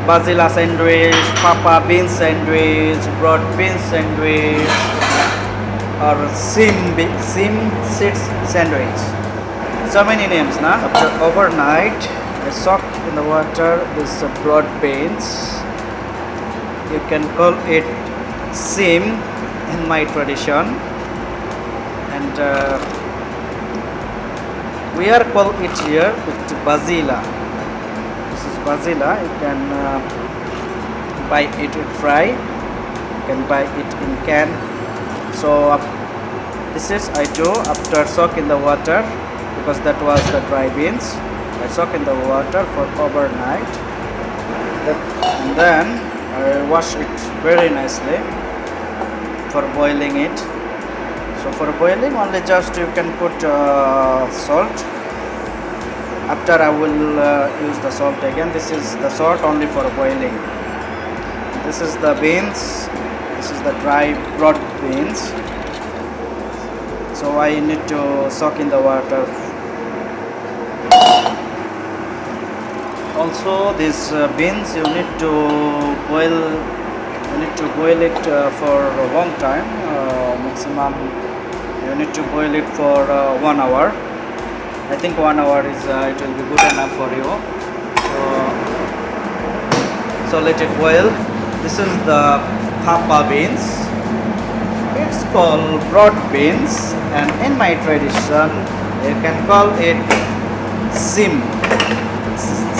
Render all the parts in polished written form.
bajela sandwich, papa bean sandwich, broad bean sandwich, or sim seeds sandwich. So many names, na? After overnight, I soaked in the water this broad beans. You can call it sim in my tradition, and we are call it here with bajela. This is bajela. You can buy it in fry. You can buy it in can. So this is I do after soak in the water, because that was the dry beans. I soak in the water for overnight, and then I wash it very nicely for boiling it. So for boiling, only just you can put salt. After I will use the salt again. This is the salt only for boiling. This is the beans. This is the dry broad beans. So I need to soak in the water. Also, these beans you need to boil. You need to boil it for a long time. Maximum, you need to boil it for 1 hour. I think 1 hour is it will be good enough for you. So let it boil. This is the fava beans. It's called broad beans, and in my tradition, you can call it sim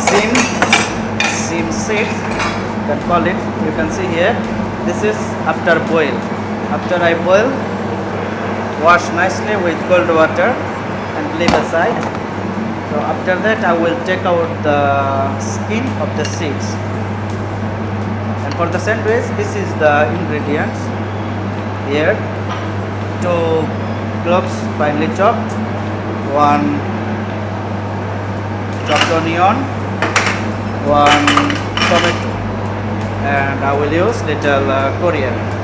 seeds. You can call it. You can see here. This is after boil. After I boil, wash nicely with cold water and leave aside. So after that, I will take out the skin of the seeds. And for the sandwich, this is the ingredients here: 2 cloves finely chopped, 1 chopped onion, 1 tomato, and I will use little coriander.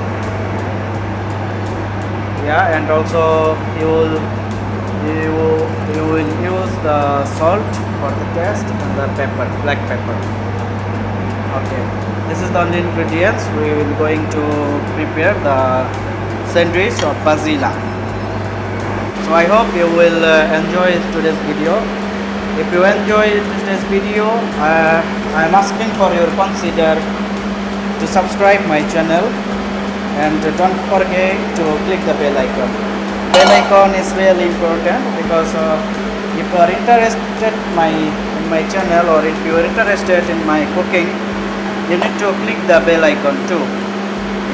Yeah, and also you will use the salt for the taste and the pepper, black pepper. Okay, this is the only ingredients. We will going to prepare the sandwich of bajela. So I hope you will enjoy today's video. If you enjoy today's video, I am asking for your consider to subscribe my channel, and don't forget to click the bell icon. Bell icon is really important, because if you are interested in my channel, or if you are interested in my cooking, you need to click the bell icon too.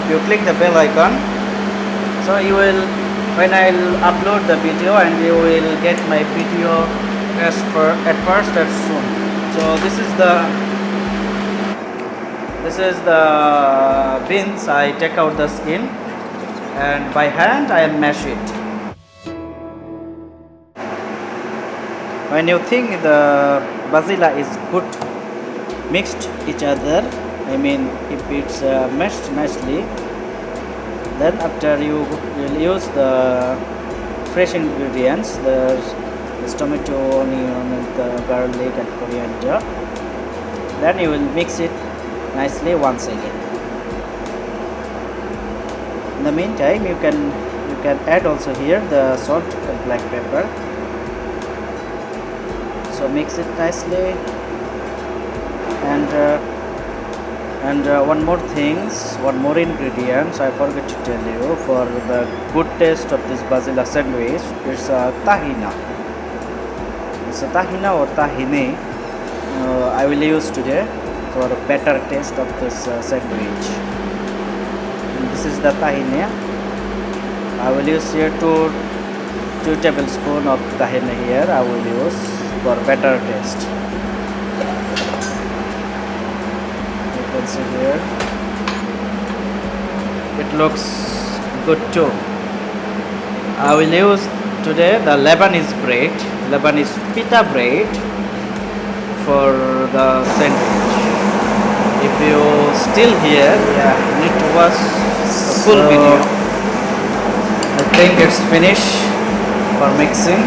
If you click the bell icon, so you will, when I will upload the video, and you will get my video at first and soon. So this is the beans. I take out the skin, and by hand I mash it. When you think the bajela is good mixed each other, I mean if it's mashed nicely, then after you will use the fresh ingredients, this tomato, onion, and the garlic and coriander. Then you will mix it nicely once again. In the meantime, you can add also here the salt and black pepper. So mix it nicely, and one more ingredients I forgot to tell you for the good taste of this bajela sandwich. It's tahina. It's a tahina or tahini. I will use today for a better taste of this sandwich. And this is the tahini. I will use here 2 tablespoons of tahini here. I will use for better taste. You can see here. It looks good too. I will use today the Lebanese bread, Lebanese Pita bread for the sandwich. If you still here, you need to watch the full video. I think it's finished for mixing,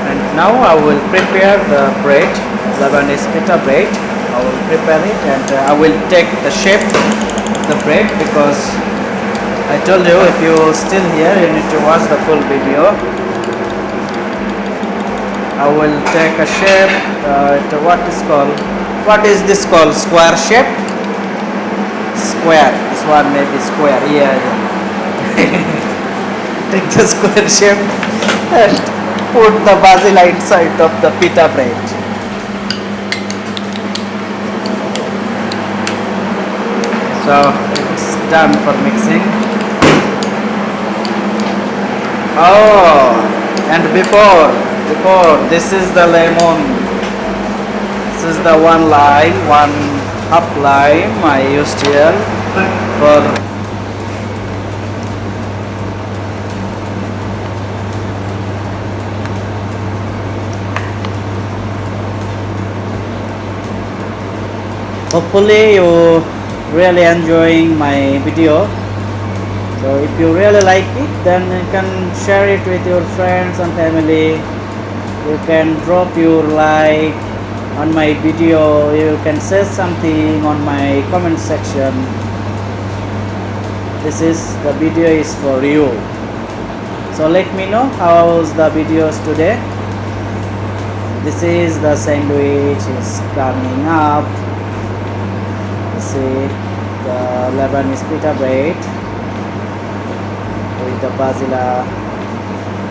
and now I will prepare the bread, Lebanese Pita bread. I will prepare it, and I will take the shape of the bread, because I told you, if you still here, you need to watch the full video. I will take a shape, what is this called, square shape? Square, this one may be square, yeah. Take the square shape and put the bajela inside of the pita bread. So it's done for mixing. Oh, and before, this is the lemon. This is the one half lime I used here for hopefully you really enjoying my video. So if you really like it, then you can share it with your friends and family. You can drop your like on my video. You can say something on my comment section. The video is for you. So let me know how's the videos today. This is the sandwich is coming up. See the Lebanese pita bread with the bajela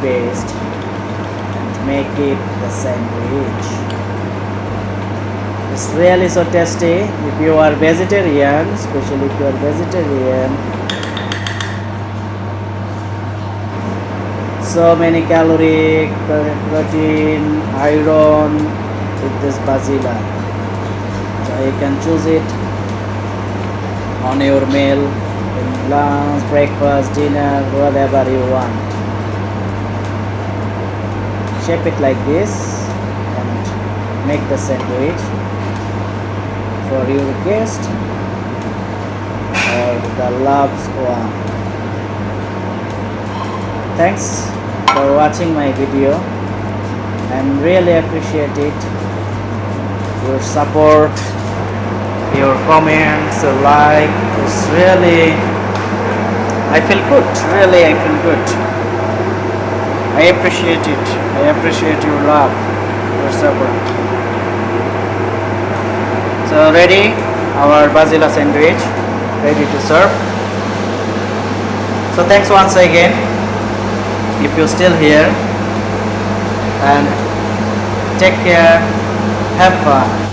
paste and make it the sandwich. It's really so tasty. If you are vegetarian, especially if you are vegetarian, so many calorie, protein, iron with this bajela. So you can choose it on your meal, in lunch, breakfast, dinner, whatever you want. Shape it like this and make the sandwich for your guest or the loved one. Thanks for watching my video, and really appreciate it, your support, your comments, your like. It's really, I feel good. Really, I feel good. I appreciate it. I appreciate your love, your support. So ready, our bajela sandwich, ready to serve. So thanks once again. If you're still here, and take care. Have fun.